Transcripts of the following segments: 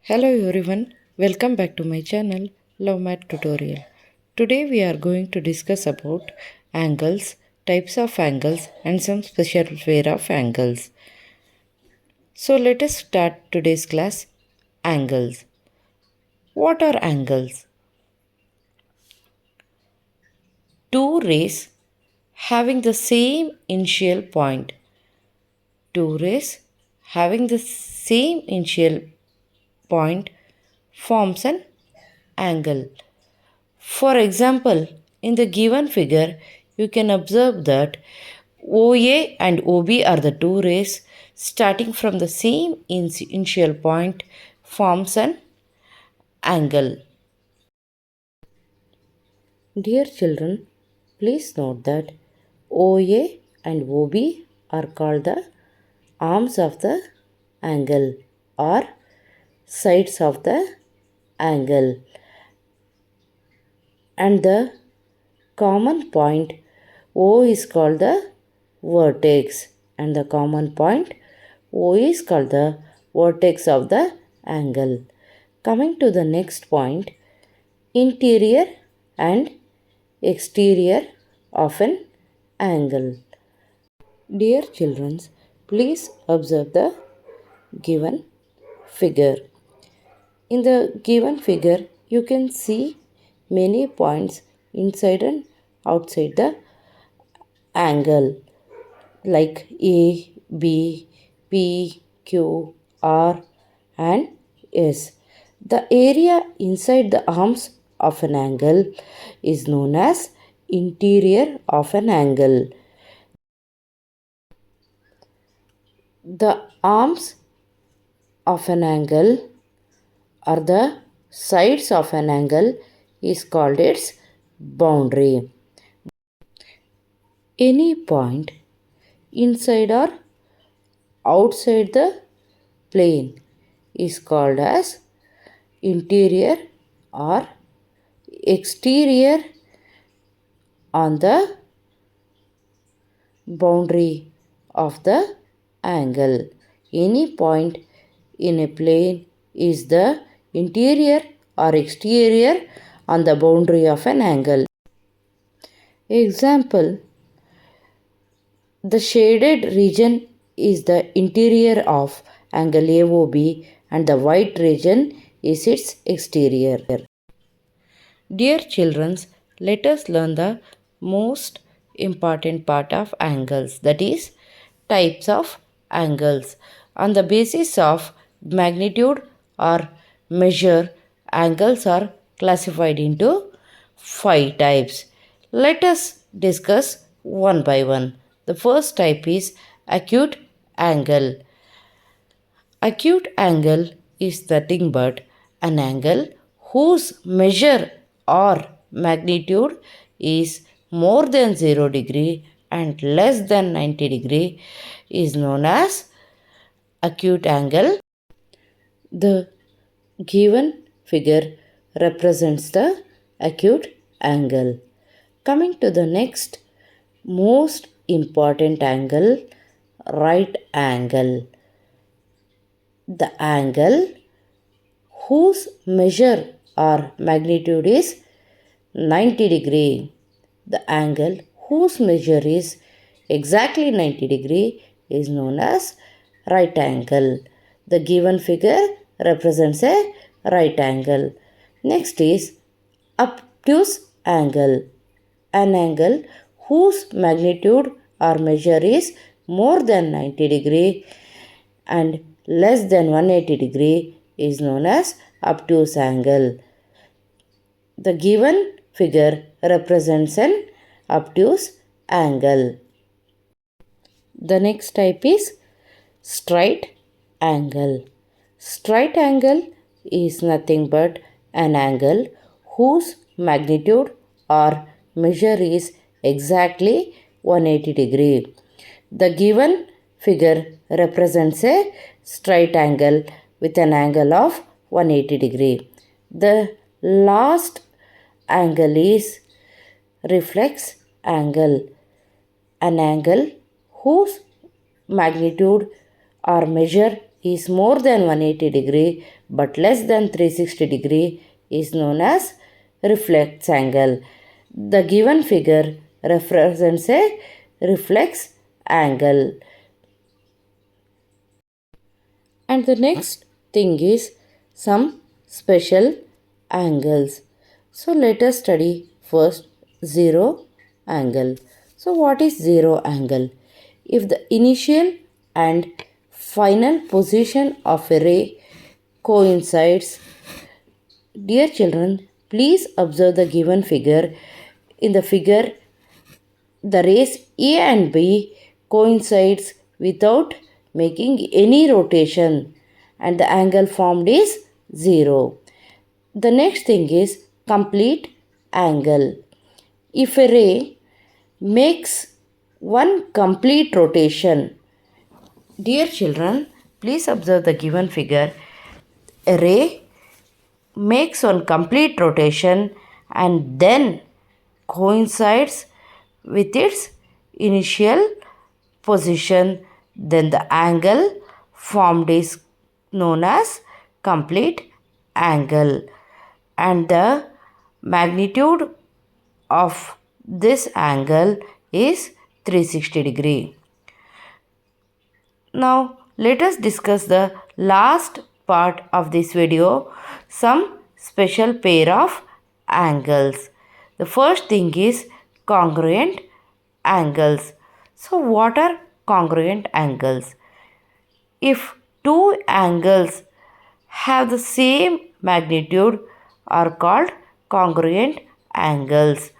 Hello everyone, welcome back to my channel Love Math Tutorial. Today we are going to discuss about angles, types of angles and some special way of angles. So let us start today's class. Angles. What are angles? Two rays having the same initial point. Two rays having the same initial point forms an angle. For example, in the given figure, you can observe that OA and OB are the two rays starting from the same initial point forms an angle. Dear children, please note that OA and OB are called the arms of the angle or sides of the angle, and the common point O is called the vertex, and the common point O is called the vertex of the angle. Coming to the next point, interior and exterior of an angle. Dear children, please observe the given figure. In the given figure, you can see many points inside and outside the angle like A, B, P, Q, R, and S. The area inside the arms of an angle is known as interior of an angle. The arms of an angle or the sides of an angle is called its boundary. Any point inside or outside the plane is called as interior or exterior on the boundary of the angle. Any point in a plane is the interior or exterior on the boundary of an angle. Example, the shaded region is the interior of angle AOB and the white region is its exterior. Dear children, let us learn the most important part of angles, that is types of angles. On the basis of magnitude or measure, angles are classified into 5 types. Let us discuss one by one. The first type is acute angle. Acute angle is nothing but an angle whose measure or magnitude is more than 0 degree and less than 90 degree is known as acute angle. The given figure represents the acute angle. Coming to the next most important angle, right angle. The angle whose measure or magnitude is 90 degree. The angle whose measure is exactly 90 degree is known as right angle. The given figure represents a right angle. Next is obtuse angle. An angle whose magnitude or measure is more than 90 degree and less than 180 degree is known as obtuse angle. The given figure represents an obtuse angle. The next type is straight angle. Straight angle is nothing but an angle whose magnitude or measure is exactly 180 degree. The given figure represents a straight angle with an angle of 180 degree. The last angle is reflex angle. An angle whose magnitude or measure is more than 180 degree but less than 360 degree is known as reflex angle. The given figure represents a reflex angle. And the next thing is some special angles. So let us study first zero angle. So what is zero angle? If the initial and final position of a ray coincides, dear children, please observe the given figure. In the figure, the rays A and B coincides without making any rotation and the angle formed is 0. The next thing is complete angle. If a ray makes one complete rotation, dear children, please observe the given figure. A ray makes one complete rotation and then coincides with its initial position, then the angle formed is known as complete angle, and the magnitude of this angle is 360 degree. Now let us discuss the last part of this video, some special pair of angles. The first thing is congruent angles. So what are congruent angles? If two angles have the same magnitude are called congruent angles.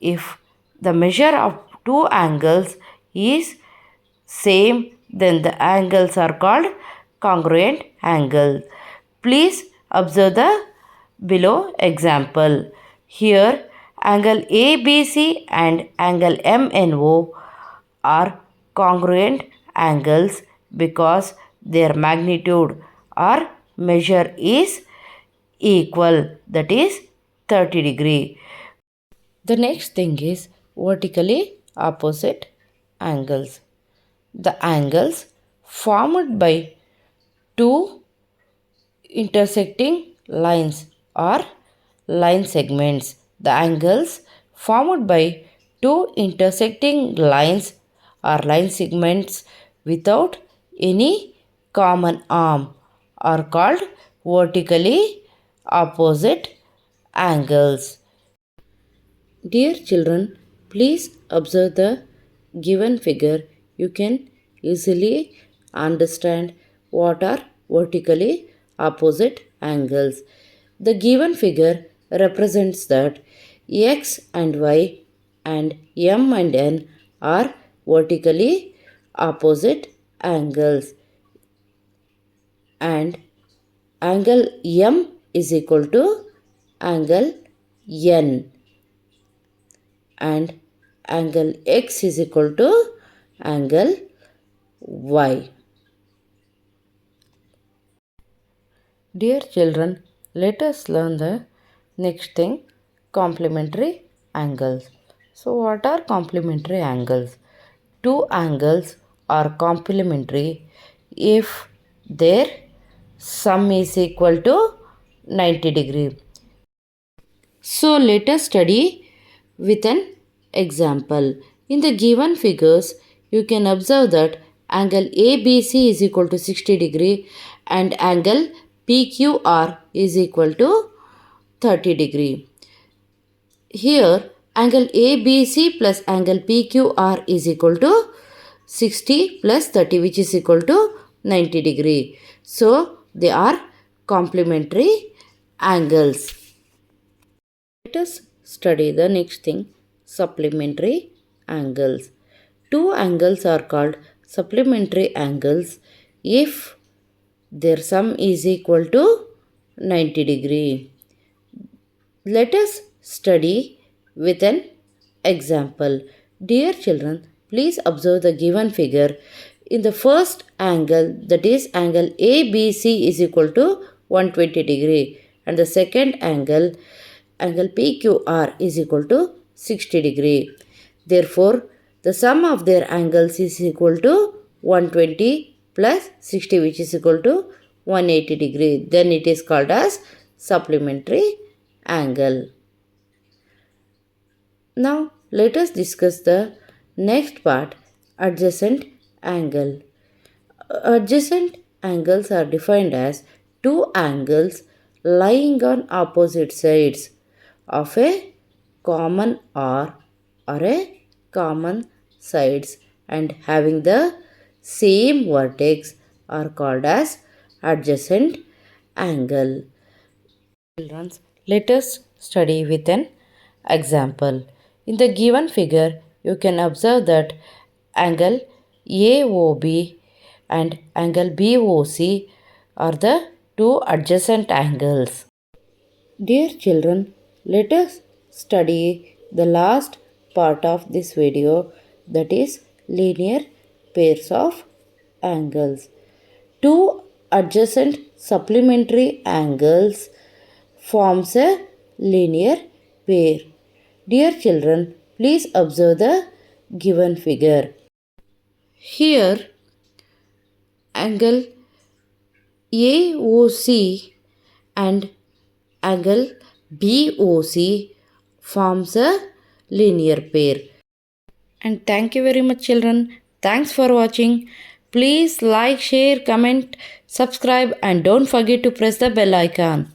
If the measure of two angles is same, then the angles are called congruent angle. Please observe the below example. Here angle ABC and angle MNO are congruent angles because their magnitude or measure is equal, that is 30 degree. The next thing is vertically opposite angles. The angles formed by two intersecting lines or line segments. The angles formed by two intersecting lines or line segments without any common arm are called vertically opposite angles. Dear children, please observe the given figure. You can easily understand what are vertically opposite angles. The given figure represents that x and y and m and n are vertically opposite angles, and angle m is equal to angle n, and angle x is equal to angle y. Dear children, let us learn the next thing, complementary angles. So what are complementary angles? Two angles are complementary if their sum is equal to 90 degree. So let us study with an example. In the given figures, you can observe that angle ABC is equal to 60 degree and angle PQR is equal to 30 degree. Here, angle ABC plus angle PQR is equal to 60 plus 30, which is equal to 90 degree. So, they are complementary angles. Let us study the next thing, supplementary angles. Two angles are called supplementary angles if their sum is equal to 90 degree. Let us study with an example. Dear children, please observe the given figure. In the first angle, that is angle ABC is equal to 120 degree, and the second angle PQR is equal to 60 degree. Therefore, the sum of their angles is equal to 120 plus 60 which is equal to 180 degree. Then it is called as supplementary angle. Now let us discuss the next part, adjacent angle. Adjacent angles are defined as two angles lying on opposite sides of a common or a common sides and having the same vertex are called as adjacent angle. Children, let us study with an example. In the given figure, you can observe that angle AOB and angle BOC are the two adjacent angles. Dear children, let us study the last part of this video, that is linear pairs of angles. Two adjacent supplementary angles forms a linear pair. Dear children, please observe the given figure. Here, angle AOC and angle BOC forms a linear pair. And thank you very much children. Thanks for watching. Please like, share, comment, subscribe and don't forget to press the bell icon.